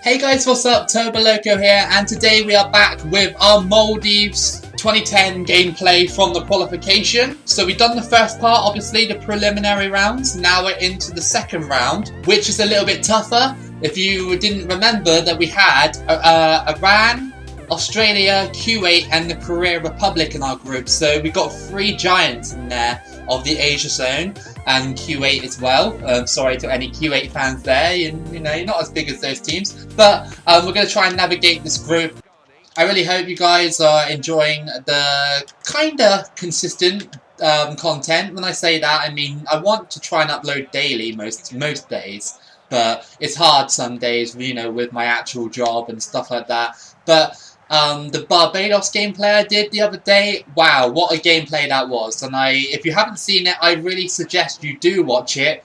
Hey guys, what's up? Toboloco here, and today we are back with our Maldives 2010 gameplay from the qualification. So we've done the first part, obviously the preliminary rounds. Now we're into the second round, which is a little bit tougher. If you didn't remember that we had Iran, Australia, Kuwait and the Korea Republic in our group. So we got three giants in there of the Asia zone, and Kuwait as well. Sorry to any Kuwait fans there, you know, you're not as big as those teams. But we're going to try and navigate this group. I really hope you guys are enjoying the kinda consistent content. When I say that, I mean I want to try and upload daily most days. But it's hard some days, you know, with my actual job and stuff like that. But the Barbados gameplay I did the other day, wow, what a gameplay that was. And if you haven't seen it, I really suggest you do watch it.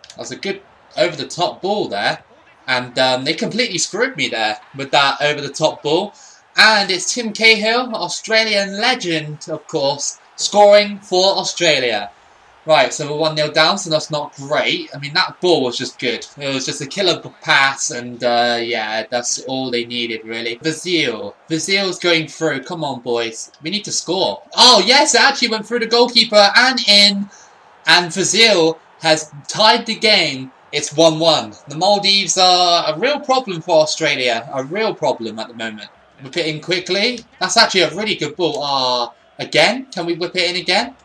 That was a good over-the-top ball there. And they completely screwed me there with that over-the-top ball. And it's Tim Cahill, Australian legend, of course, scoring for Australia. Right, so we're 1-0 down, so that's not great. I mean, that ball was just good. It was just a killer pass, and yeah, that's all they needed, really. Vazil's going through. Come on, boys. We need to score. Oh, yes, it actually went through the goalkeeper and in. And Vazil has tied the game. It's 1-1. The Maldives are a real problem for Australia. A real problem at the moment. Whip it in quickly. That's actually a really good ball. Again? Can we whip it in again?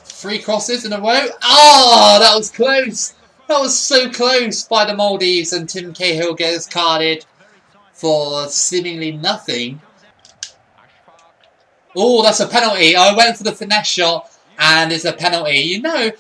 3 crosses in a row. Oh, that was close. That was so close by the Maldives, and Tim Cahill gets carded for seemingly nothing. Oh, that's a penalty. I went for the finesse shot, and it's a penalty. You know,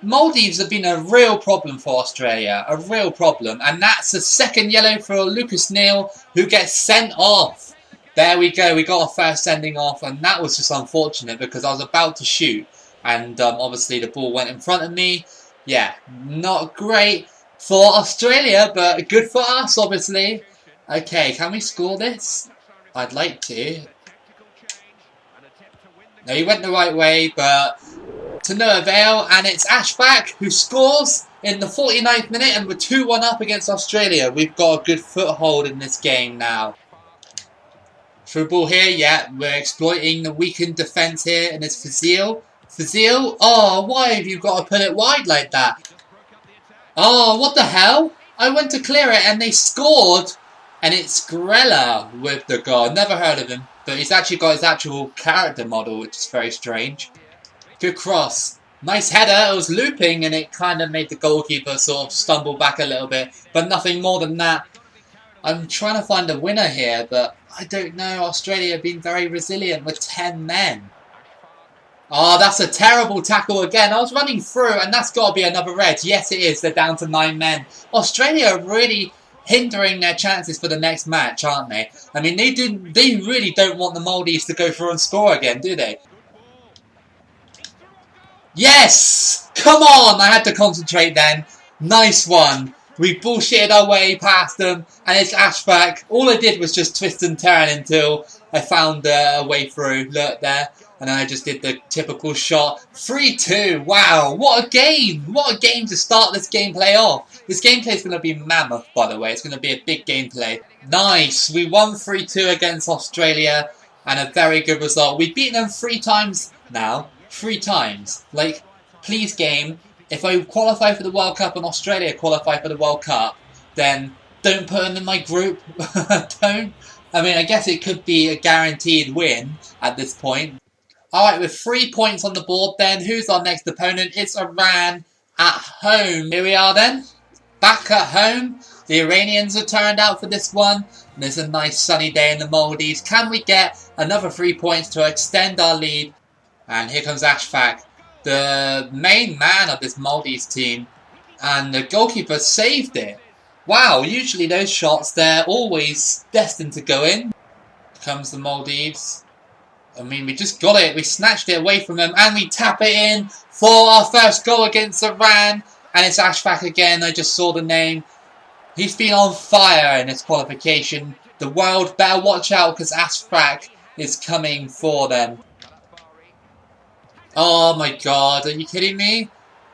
Maldives have been a real problem for Australia. A real problem. And that's a second yellow for Lucas Neal, who gets sent off. There we go. We got a first sending off, and that was just unfortunate because I was about to shoot. And obviously the ball went in front of me. Yeah, not great for Australia, but good for us, obviously. Okay, can we score this? I'd like to. No, he went the right way, but to no avail. And it's Ashfaq who scores in the 49th minute, and we're 2-1 up against Australia. We've got a good foothold in this game now. Through ball here, yeah, we're exploiting the weakened defence here, and it's Fazil. Fazil? Oh, why have you got to put it wide like that? Oh, what the hell? I went to clear it and they scored. And it's Grella with the goal. Never heard of him. But he's actually got his actual character model, which is very strange. Good cross. Nice header. It was looping and it kind of made the goalkeeper sort of stumble back a little bit. But nothing more than that. I'm trying to find a winner here, but I don't know. Australia have been very resilient with 10 men. Oh, that's a terrible tackle again. I was running through, and that's got to be another red. Yes, it is. They're down to 9 men. Australia are really hindering their chances for the next match, aren't they? I mean, they really don't want the Maldives to go through and score again, do they? Yes! Come on! I had to concentrate then. Nice one. We bullshitted our way past them, and it's Ashfaq. All I did was just twist and turn until I found a way through. Look there. And I just did the typical shot. 3-2. Wow. What a game. What a game to start this gameplay off. This gameplay is going to be mammoth, by the way. It's going to be a big gameplay. Nice. We won 3-2 against Australia. And a very good result. We've beaten them 3 times now. 3 times. Like, please game. If I qualify for the World Cup and Australia qualify for the World Cup, then don't put them in my group. Don't. I mean, I guess it could be a guaranteed win at this point. Alright, with 3 points on the board then, who's our next opponent? It's Iran at home. Here we are then, back at home. The Iranians are turned out for this one. And it's a nice sunny day in the Maldives. Can we get another 3 points to extend our lead? And here comes Ashfaq, the main man of this Maldives team. And the goalkeeper saved it. Wow, usually those shots, they're always destined to go in. Here comes the Maldives. I mean, we just got it. We snatched it away from them. And we tap it in for our first goal against Iran. And it's Ashfaq again. I just saw the name. He's been on fire in his qualification. The world better watch out because Ashfaq is coming for them. Oh my god. Are you kidding me?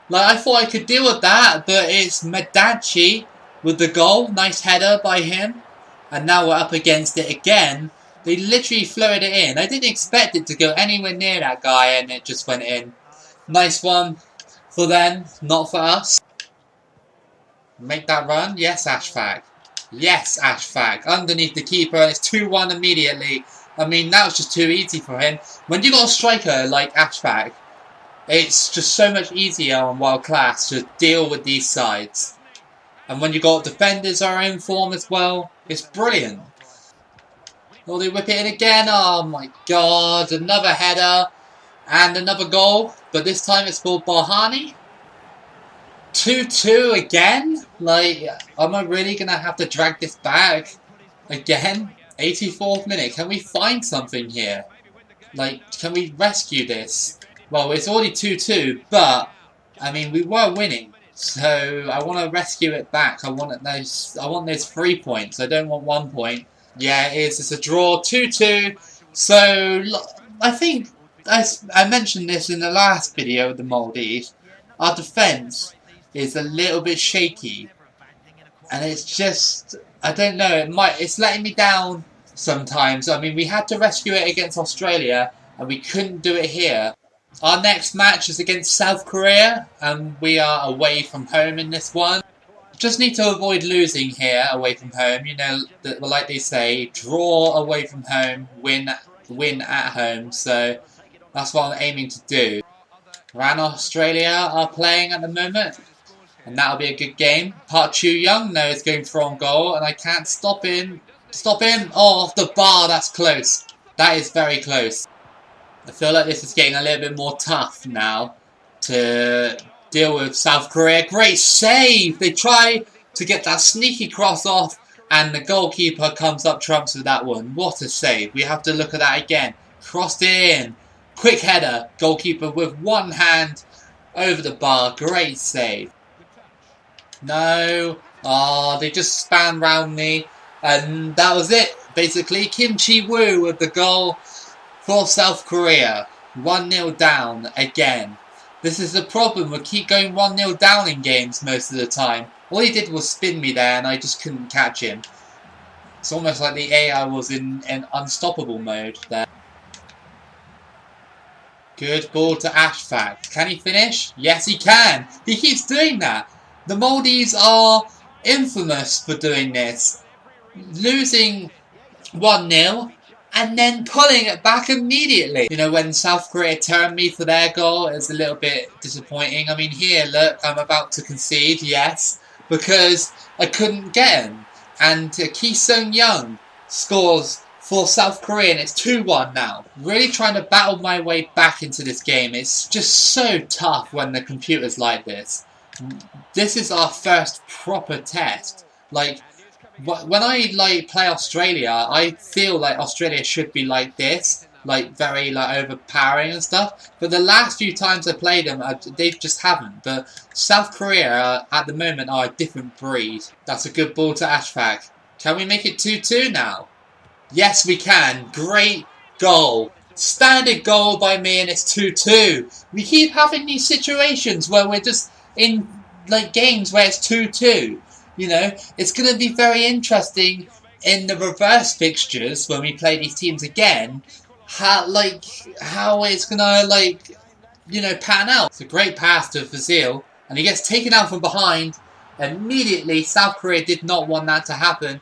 Like, I thought I could deal with that. But it's Medachi with the goal. Nice header by him. And now we're up against it again. They literally floated it in. I didn't expect it to go anywhere near that guy, and it just went in. Nice one for them, not for us. Make that run. Yes, Ashfaq. Yes, Ashfaq. Underneath the keeper, and it's 2-1 immediately. I mean, that was just too easy for him. When you got a striker like Ashfaq, it's just so much easier on World Class to deal with these sides. And when you got defenders that are in form as well, it's brilliant. Oh, they whip it in again. Oh my god. Another header. And another goal. But this time it's for Bahani. 2-2 again? Like, am I really going to have to drag this back? Again? 84th minute. Can we find something here? Like, can we rescue this? Well, it's already 2-2, but, I mean, we were winning. So, I want to rescue it back. I want those 3 points. I don't want 1 point. Yeah, it is. It's a draw. 2-2. So, I think, I mentioned this in the last video of the Maldives. Our defence is a little bit shaky. And it's just, I don't know, it's letting me down sometimes. I mean, we had to rescue it against Australia, and we couldn't do it here. Our next match is against South Korea, and we are away from home in this one. Just need to avoid losing here away from home. You know, like they say, draw away from home, win at home. So that's what I'm aiming to do. Iran Australia are playing at the moment, and that'll be a good game. Park Chu-young knows going for on goal, and I can't stop him. Stop him! Oh, off the bar, that's close. That is very close. I feel like this is getting a little bit more tough now to deal with South Korea. Great save! They try to get that sneaky cross off, and the goalkeeper comes up trumps with that one. What a save. We have to look at that again. Crossed in. Quick header. Goalkeeper with one hand over the bar. Great save. No. Oh, they just span round me. And that was it, basically. Kim Chi-woo with the goal for South Korea. 1-0 down again. This is the problem. We keep going 1-0 down in games most of the time. All he did was spin me there, and I just couldn't catch him. It's almost like the AI was in unstoppable mode there. Good ball to Ashfaq. Can he finish? Yes, he can. He keeps doing that. The Maldives are infamous for doing this. Losing 1-0 and then pulling it back immediately. You know, when South Korea turned me for their goal, it was a little bit disappointing. I mean, here, look, I'm about to concede, yes, because I couldn't get him. And Ki Sung-young scores for South Korea, and it's 2-1 now. Really trying to battle my way back into this game. It's just so tough when the computer's like this. This is our first proper test. Like, when I play Australia, I feel like Australia should be like this, like very overpowering and stuff. But the last few times I played them, they just haven't. But South Korea at the moment are a different breed. That's a good ball to Ashfaq. Can we make it 2-2 now? Yes, we can. Great goal. Standard goal by me, and it's 2-2. We keep having these situations where we're just in games where it's 2-2. You know, it's going to be very interesting in the reverse fixtures when we play these teams again. How it's going to pan out. It's a great pass to Fazil, and he gets taken out from behind. Immediately, South Korea did not want that to happen.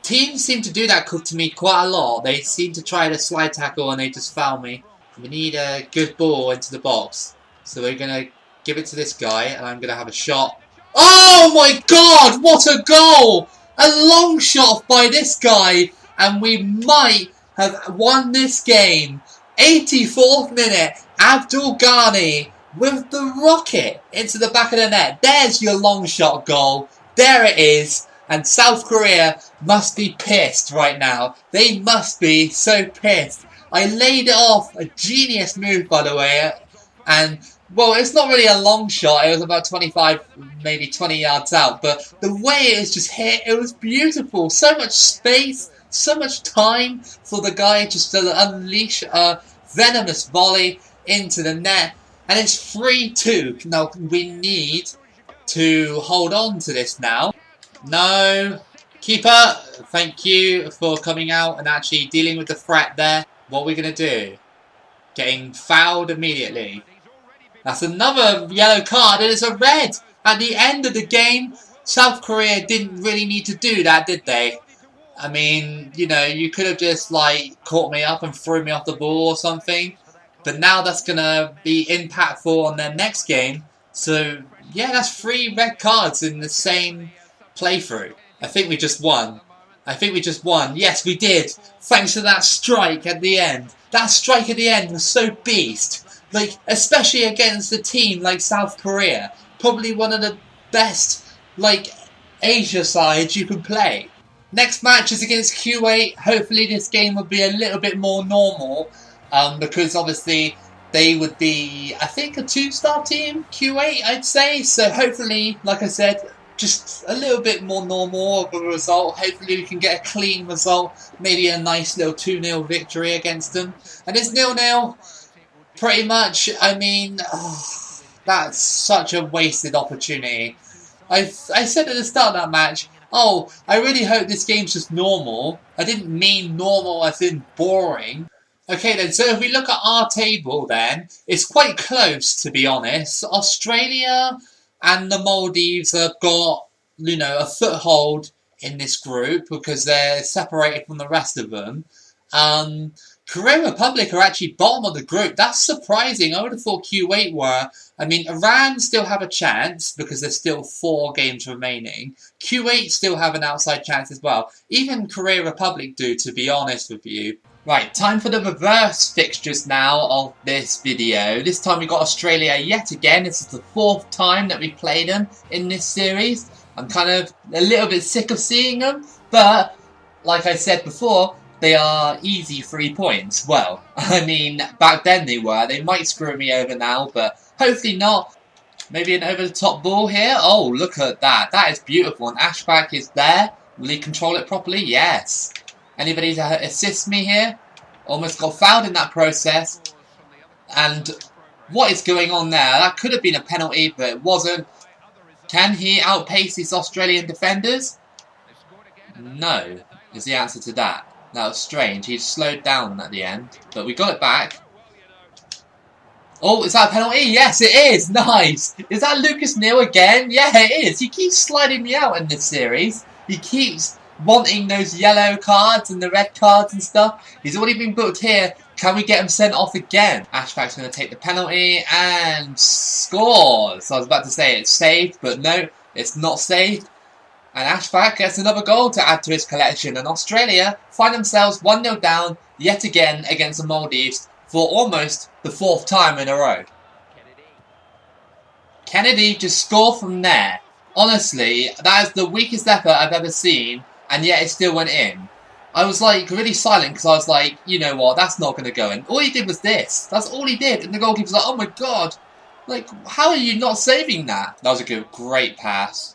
Teams seem to do that to me quite a lot. They seem to try to slide tackle and they just foul me. We need a good ball into the box. So we're going to give it to this guy, and I'm going to have a shot. Oh my god, what a goal! A long shot by this guy, and we might have won this game. 84th minute, Abdul Ghani with the rocket into the back of the net. There's your long shot goal. There it is. And South Korea must be pissed right now. They must be so pissed. I laid it off. A genius move, by the way. And well, it's not really a long shot. It was about 25, maybe 20 yards out. But the way it was just hit, it was beautiful. So much space, so much time for the guy just to unleash a venomous volley into the net. And it's 3-2. Now, we need to hold on to this now. No. Keeper, thank you for coming out and actually dealing with the threat there. What are we going to do? Getting fouled immediately. That's another yellow card, and it's a red. At the end of the game, South Korea didn't really need to do that, did they? I mean, you know, you could have just, like, caught me up and threw me off the ball or something. But now that's going to be impactful on their next game. So, yeah, that's 3 red cards in the same playthrough. I think we just won. I think we just won. Yes, we did. Thanks to that strike at the end. That strike at the end was so beast. Like, especially against a team like South Korea. Probably one of the best, like, Asia sides you can play. Next match is against Kuwait. Hopefully this game will be a little bit more normal. Because obviously they would be, I think, a 2-star team, Kuwait, I'd say. So hopefully, like I said, just a little bit more normal of a result. Hopefully we can get a clean result. Maybe a nice little 2-0 victory against them. And it's 0-0. Pretty much, I mean, that's such a wasted opportunity. I said at the start of that match, oh, I really hope this game's just normal. I didn't mean normal as in boring. Okay then, so if we look at our table then, it's quite close to be honest. Australia and the Maldives have got, you know, a foothold in this group because they're separated from the rest of them. Korea Republic are actually bottom of the group. That's surprising. I would have thought Kuwait were. I mean, Iran still have a chance because there's still 4 games remaining. Kuwait still have an outside chance as well. Even Korea Republic do, to be honest with you. Right, time for the reverse fixtures now of this video. This time we got Australia yet again. This is the 4th time that we played them in this series. I'm kind of a little bit sick of seeing them, but like I said before, they are easy 3 points. Well, I mean, back then they were. They might screw me over now, but hopefully not. Maybe an over-the-top ball here. Oh, look at that. That is beautiful. And Ashback is there. Will he control it properly? Yes. Anybody to assist me here? Almost got fouled in that process. And what is going on there? That could have been a penalty, but it wasn't. Can he outpace these Australian defenders? No, is the answer to that. That was strange. He slowed down at the end, but we got it back. Oh, is that a penalty? Yes, it is. Nice. Is that Lucas Neal again? Yeah, it is. He keeps sliding me out in this series. He keeps wanting those yellow cards and the red cards and stuff. He's already been booked here. Can we get him sent off again? Ashback's going to take the penalty and scores. I was about to say it's saved, but no, it's not saved. And Ashback gets another goal to add to his collection. And Australia find themselves 1-0 down yet again against the Maldives for almost the 4th time in a row. Kennedy just scored from there. Honestly, that is the weakest effort I've ever seen, and yet it still went in. I was like really silent because I was like, you know what, that's not going to go in. All he did was this. That's all he did. And the goalkeeper's like, oh my god. Like, how are you not saving that? That was a good, great pass.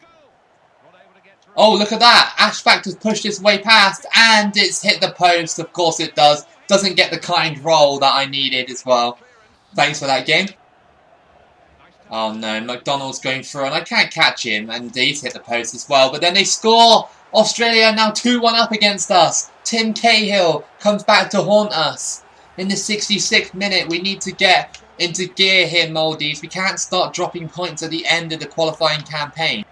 Oh, look at that. Ashback just pushed his way past and it's hit the post. Of course it does. Doesn't get the kind roll that I needed as well. Thanks for that game. Oh no, McDonald's going through and I can't catch him. And he's hit the post as well. But then they score. Australia now 2-1 up against us. Tim Cahill comes back to haunt us. In the 66th minute, we need to get into gear here, Maldives. We can't start dropping points at the end of the qualifying campaign.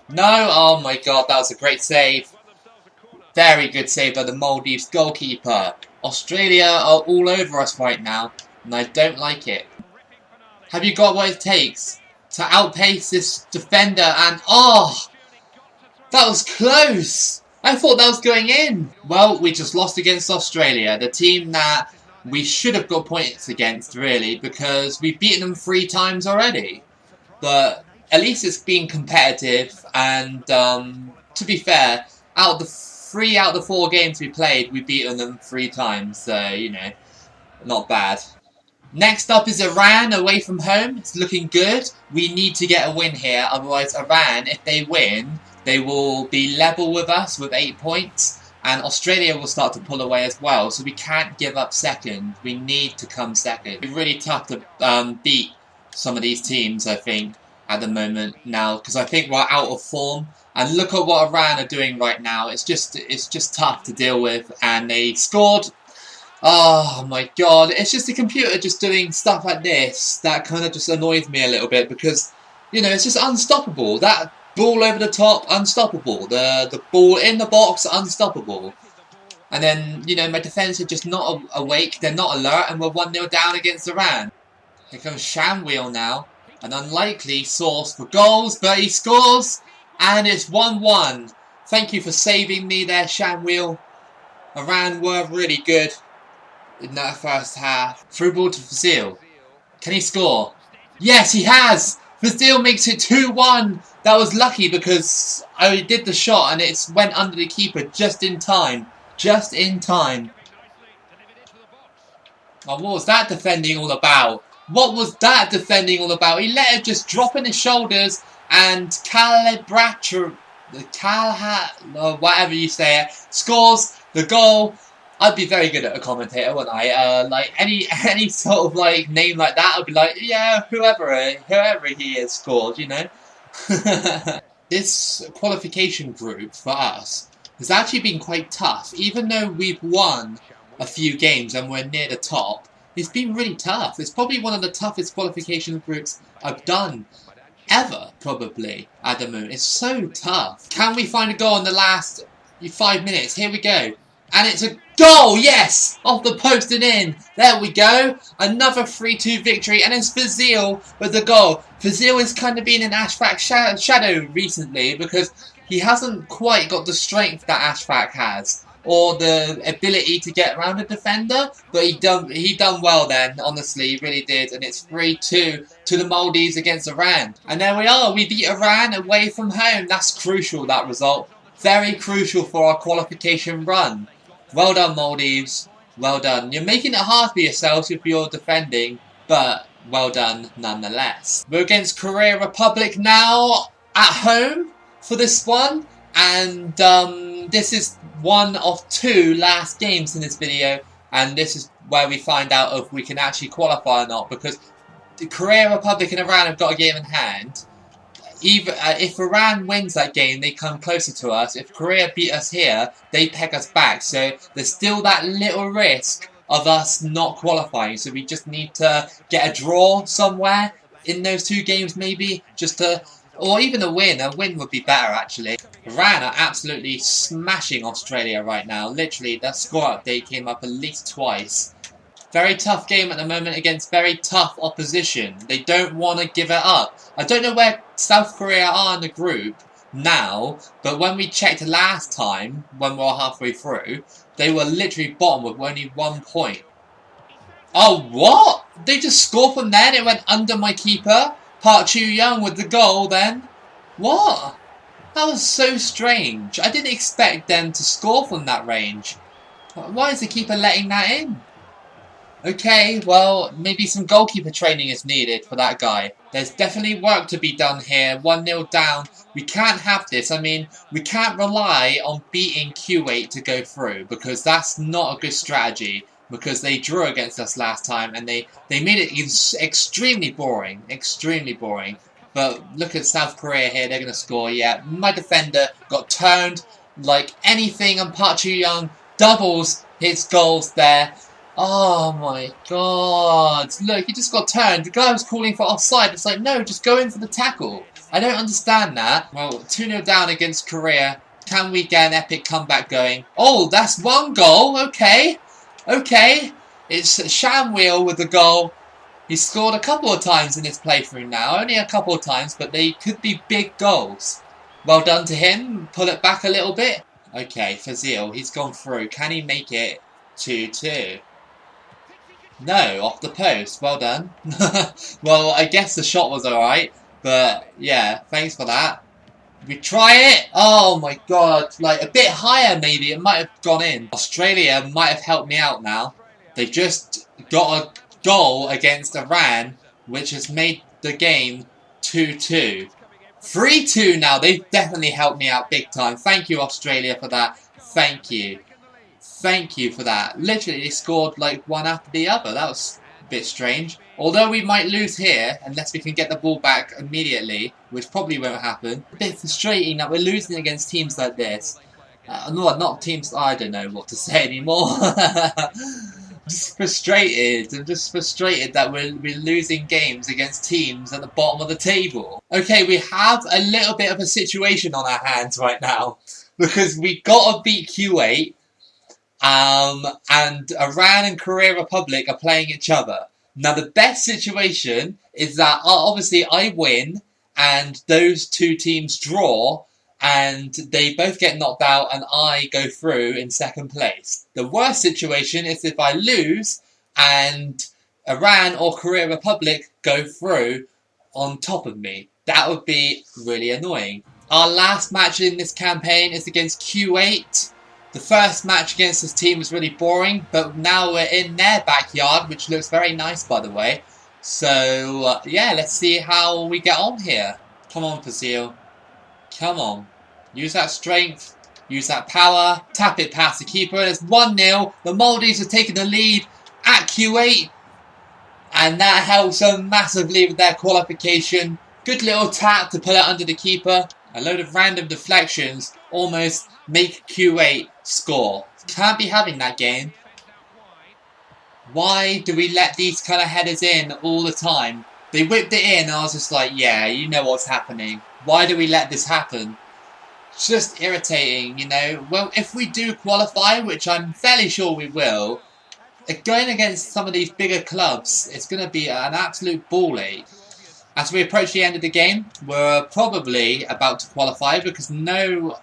No, oh my god, that was a great save. Very good save by the Maldives goalkeeper. Australia are all over us right now, and I don't like it. Have you got what it takes to outpace this defender? And oh, that was close. I thought that was going in. Well, we just lost against Australia, the team that we should have got points against, really, because we've beaten them 3 times already. But at least it's been competitive, and to be fair, out of the 3 out of the 4 games we played, we've beaten them 3 times, so, you know, not bad. Next up is Iran, away from home. It's looking good. We need to get a win here, otherwise Iran, if they win, they will be level with us with 8 points, and Australia will start to pull away as well, so we can't give up second. We need to come second. It's really tough to beat some of these teams, I think, at the moment now, because I think we're out of form And look at what Iran are doing right now. It's just tough to deal with. And they scored. Oh my god. It's just the computer just doing stuff like this that kind of just annoys me a little bit because, you know, it's just unstoppable. That ball over the top, unstoppable. The ball in the box, unstoppable. And then, you know, my defence are just not awake. They're not alert. And we're 1-0 down against Iran. Here comes Shamwheel now. An unlikely source for goals, but he scores. And it's 1-1. Thank you for saving me there, Shamwheel. Iran were really good in that first half. Through ball to Fazil. Can he score? Yes, he has! Fazil makes it 2-1. That was lucky because I did the shot and it went under the keeper just in time. Just in time. Oh, what was that defending all about? What was that defending all about? He let it just drop in his shoulders and whatever you say it, scores the goal. I'd be very good at a commentator, wouldn't I? Like any sort of like name like that, I'd be like, yeah, whoever he is scores, you know. This qualification group for us has actually been quite tough, even though we've won a few games and we're near the top. It's been really tough. It's probably one of the toughest qualification groups I've done ever, probably, at the moment. It's so tough. Can we find a goal in the last 5 minutes? Here we go. And it's a goal, yes! Off the post and in. There we go. Another 3-2 victory. And it's Fazil with the goal. Fazil has kind of been in Ashfaq's shadow recently because he hasn't quite got the strength that Ashfaq has. Or the ability to get around a defender. But he done well then, honestly. He really did. And it's 3-2 to the Maldives against Iran. And there we are. We beat Iran away from home. That's crucial, that result. Very crucial for our qualification run. Well done, Maldives. Well done. You're making it hard for yourselves if you're defending, but well done nonetheless. We're against Korea Republic now at home for this one, and this is one of 2 last games in this video, and this is where we find out if we can actually qualify or not, because the Korea Republic and Iran have got a game in hand. If Iran wins that game, they come closer to us. If Korea beat us here, they peg us back. So there's still that little risk of us not qualifying. So we just need to get a draw somewhere in those 2 games, maybe, or even a win. A win would be better, actually. Iran are absolutely smashing Australia right now. Literally, their score update came up at least twice. Very tough game at the moment against very tough opposition. They don't want to give it up. I don't know where South Korea are in the group now, but when we checked last time, when we were halfway through, they were literally bottom with only 1 point. Oh, what? They just scored from there and it went under my keeper? Park Chu-young with the goal then? What? That was so strange. I didn't expect them to score from that range. Why is the keeper letting that in? Okay, well, maybe some goalkeeper training is needed for that guy. There's definitely work to be done here. 1-0 down. We can't have this. I mean, we can't rely on beating Kuwait to go through because that's not a good strategy. Because they drew against us last time and they made it extremely boring. Extremely boring. But look at South Korea here. They're going to score. Yeah, my defender got turned like anything and Park Chu-young doubles his goals there. Oh my god. Look, he just got turned. The guy was calling for offside. It's like, no, just go in for the tackle. I don't understand that. Well, 2-0 down against Korea. Can we get an epic comeback going? Oh, that's 1 goal. Okay. Okay. It's Shamwheel with the goal. He's scored a couple of times in his playthrough now. Only a couple of times, but they could be big goals. Well done to him. Pull it back a little bit. Okay, Fazil, he's gone through. Can he make it 2-2? No, off the post. Well done. Well, I guess the shot was alright. But, yeah, thanks for that. We try it. Oh, my God. Like, a bit higher, maybe. It might have gone in. Australia might have helped me out now. They just got a goal against Iran, which has made the game 2-2. 3-2 now. They've definitely helped me out big time. Thank you, Australia, for that. Thank you. Thank you for that. Literally, they scored like one after the other. That was Bit strange. Although we might lose here, unless we can get the ball back immediately, which probably won't happen. A bit frustrating that we're losing against teams like this. No, not teams, I don't know what to say anymore. Just frustrated. I'm just frustrated that we're losing games against teams at the bottom of the table. Okay, we have a little bit of a situation on our hands right now. Because we got to beat Q8. And Iran and Korea Republic are playing each other. Now the best situation is that obviously I win and those two teams draw and they both get knocked out and I go through in second place. The worst situation is if I lose and Iran or Korea Republic go through on top of me. That would be really annoying. Our last match in this campaign is against Q8. The first match against this team was really boring, but now we're in their backyard, which looks very nice, by the way. So, yeah, let's see how we get on here. Come on, Fazil. Come on. Use that strength. Use that power. Tap it past the keeper. It's 1-0. The Maldives are taking the lead at Q8. And that helps them massively with their qualification. Good little tap to put it under the keeper. A load of random deflections almost make Q8 score. Can't be having that game. Why do we let these kind of headers in all the time? They whipped it in and I was just like, yeah, you know what's happening. Why do we let this happen? It's just irritating, you know. Well, if we do qualify, which I'm fairly sure we will, going against some of these bigger clubs, it's going to be an absolute ball ache. As we approach the end of the game, we're probably about to qualify because no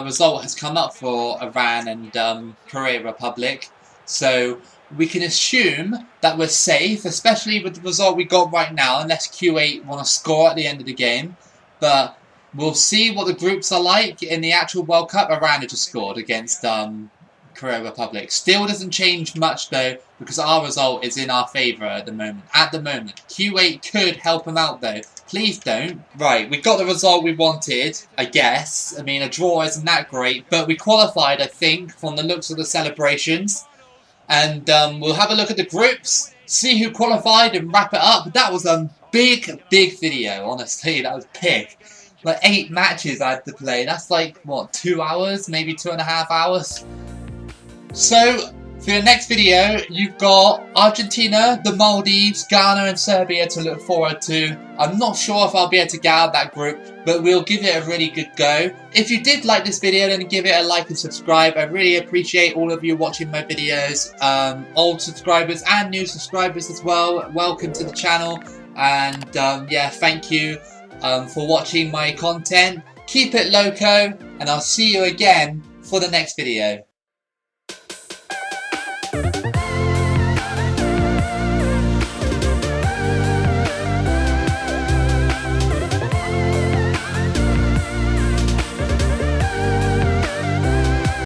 result has come up for Iran and Korea Republic. So we can assume that we're safe, especially with the result we got right now, unless Q8 want to score at the end of the game. But we'll see what the groups are like in the actual World Cup. Iran had just scored against Korea Republic. Still doesn't change much though, because our result is in our favour at the moment. Q8 could help them out though. Please don't. Right, we got the result we wanted, I guess. I mean, a draw isn't that great, but we qualified, I think, from the looks of the celebrations. And we'll have a look at the groups, see who qualified and wrap it up. That was a big video, honestly. That was big. Like 8 matches I had to play. That's like, what, 2 hours? Maybe 2.5 hours? So, for the next video, you've got Argentina, the Maldives, Ghana and Serbia to look forward to. I'm not sure if I'll be able to get out of that group, but we'll give it a really good go. If you did like this video, then give it a like and subscribe. I really appreciate all of you watching my videos. Old subscribers and new subscribers as well. Welcome to the channel. And yeah, thank you for watching my content. Keep it loco, and I'll see you again for the next video.